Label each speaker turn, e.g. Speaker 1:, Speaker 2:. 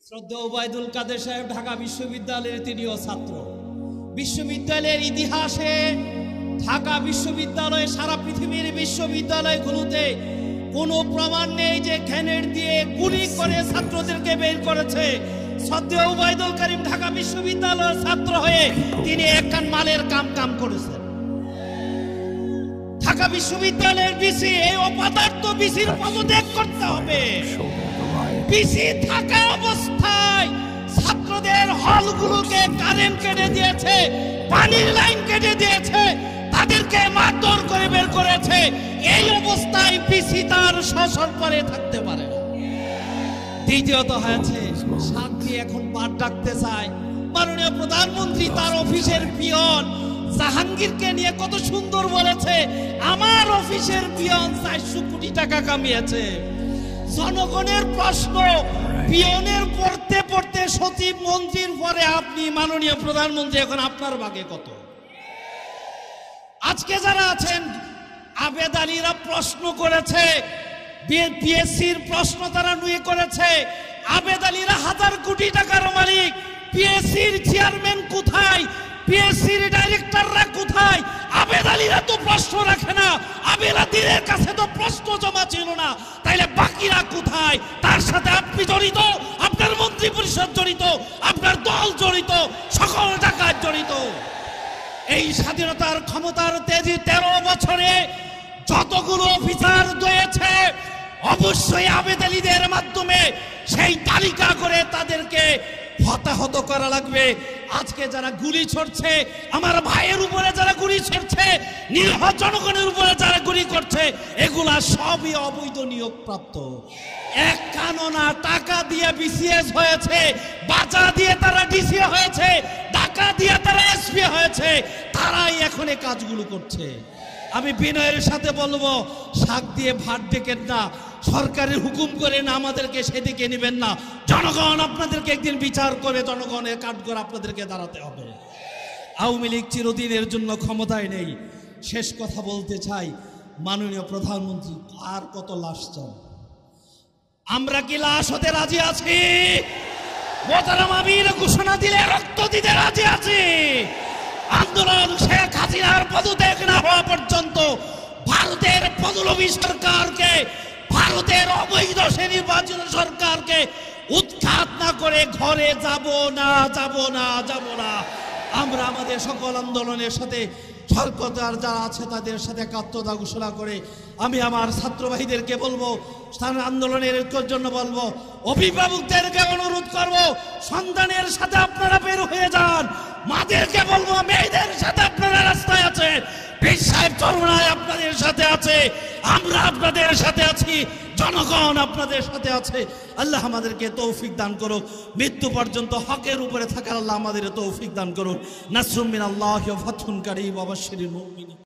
Speaker 1: শ্রদ্ধেয় ওবায়দুল কাদের সাহেব ঢাকা বিশ্ববিদ্যালয়ের তিনিও ছাত্র। বিশ্ববিদ্যালয়ের ইতিহাসে ঢাকা বিশ্ববিদ্যালয়ে সারা পৃথিবীর বিশ্ববিদ্যালয়গুলোতে কোনো প্রমাণ নেই যে গ্রেনেড দিয়ে গুলি করে ছাত্রদেরকে বের করেছে। শ্রদ্ধেয় ওবায়দুল কারিম ঢাকা বিশ্ববিদ্যালয়ের ছাত্র হয়ে তিনি একখান মালের কাম করেছেন। ঢাকা বিশ্ববিদ্যালয়ের বিসি এই অপদার্থ বিসির পদত্যাগ করতে হবে। বিসি থাকা অবস্থায় ছাত্রদের হলগুলোকে কারেন্ট কেটে দিয়েছে, পানির লাইন কেটে দিয়েছে, তাদেরকে মারধর করে বের করেছে। এই অবস্থায় বিসি তার সসম্পরে থাকতে পারে না। দ্বিতীয়ত হয়েছে শান্তি এখন পাঠ ডাকতে চায়। মাননীয় প্রধানমন্ত্রী তার অফিসের পিয়ন জাহাঙ্গীরকে নিয়ে কত সুন্দর বলেছে, আমার অফিসের পিয়ন 400 কোটি টাকা কামিয়েছে। জনগণের প্রশ্ন, পিয়নের পড়তে পড়তে সচিব মন্ত্রীর পরে আপনি মাননীয় প্রধানমন্ত্রী, এখন আপনার ভাগে কত? আজকে যারা আছেন আবেদ আলীরা প্রশ্ন করেছে, পিএসসির প্রশ্ন তারা নুয়ে করেছে। আবেদ আলীরা 1000 কোটি টাকার মালিক। পিএসসির চেয়ারম্যান কোথায়? পিএসসির ডাইরেক্টররা কোথায়? আবেদ আলীরা তো প্রশ্ন রাখে না। আবেদ আলীর কাছে তো প্রশ্ন জমা ছিল না, তাইলে বাকিরা কোথায়? তার সাথে আপনি জড়িত, আপনার মন্ত্রী পরিষদ জড়িত, আপনার দল জড়িত, সকল টাকা জড়িত। এই স্বাধীনতার ক্ষমতার তেজি 13 বছরে যতগুলো অফিসার রয়েছে অবশ্যই আবেদ আলীদের মাধ্যমে সেই তালিকা করে তাদেরকে হতাহত করা লাগবে। আজকে যারা গুলি ছড়ছে, আমার ভাইয়ের উপরে যারা গুলি ছড়ছে, নিরীহ জনগণের উপরে যারা গুলি করছে, এগুলা সবই অবৈধ নিয়োগ প্রাপ্ত। এক কাননা টাকা দিয়ে বিসিএস হয়েছে, বাজা দিয়ে তারা ডিসি হয়েছে, টাকা দিয়ে তারা এসপি হয়েছে, তারাই এখন এই কাজগুলো করছে। আমি বিনয়ের সাথে বলবো, শাক দিয়ে ভাত ডেকেন না, সরকারের হুকুম করে না আমাদেরকে সেদিকে নেবেন না। জনগণ আপনাদেরকে একদিন বিচার করে জনগণের কাঠগড় আপনাদেরকে দাঁড়াতে হবে। আওয়ামী লীগ চিরদিনের জন্য ক্ষমতায় নেই। শেষ কথা বলতে চাই, মাননীয় প্রধানমন্ত্রী আর কত লাশ চান? আমরা কি লাশ হতে রাজি আছি? মোহতারাম আমির ঘোষণা দিলে রক্ত দিতে রাজি আছি। আন্দোলন শেখ হাসিনার পদত্যাগ না হওয়া পর্যন্ত ভারতের পদলোভী সরকারকে, ভারতের অবৈধ নির্বাচিত সরকারকে উৎখাত না করে ঘরে যাব না, যাব না, যাব না। আমরা আমাদের সকল আন্দোলনের সাথে সরকার যারা আছে তাদের সাথে একাত্মতা ঘোষণা করে আমি আমার ছাত্র ভাইদেরকে বলবো, স্থান আন্দোলনের জন্য বলবো, অভিভাবকদেরকে অনুরোধ করবো, সন্তানের সাথে আপনারা বের হয়ে যান। মাদেরকে বলবো, মেয়েদের সাথে আপনারা রাস্তায় আছেন। পীর সাহেব চরমনায় আপনাদের সাথে আছে, আমরা আপনাদের সাথে আছি, জনগণ আপনাদের সাথে আছে। আল্লাহ আমাদেরকে তৌফিক দান করুক, মৃত্যু পর্যন্ত হকের উপরে থাকার আল্লাহ আমাদের তৌফিক দান করুক। নাসরুম মিনাল্লাহি ওয়া ফাতহুন কারীম ওয়া বাশশিরিল মুমিনিন।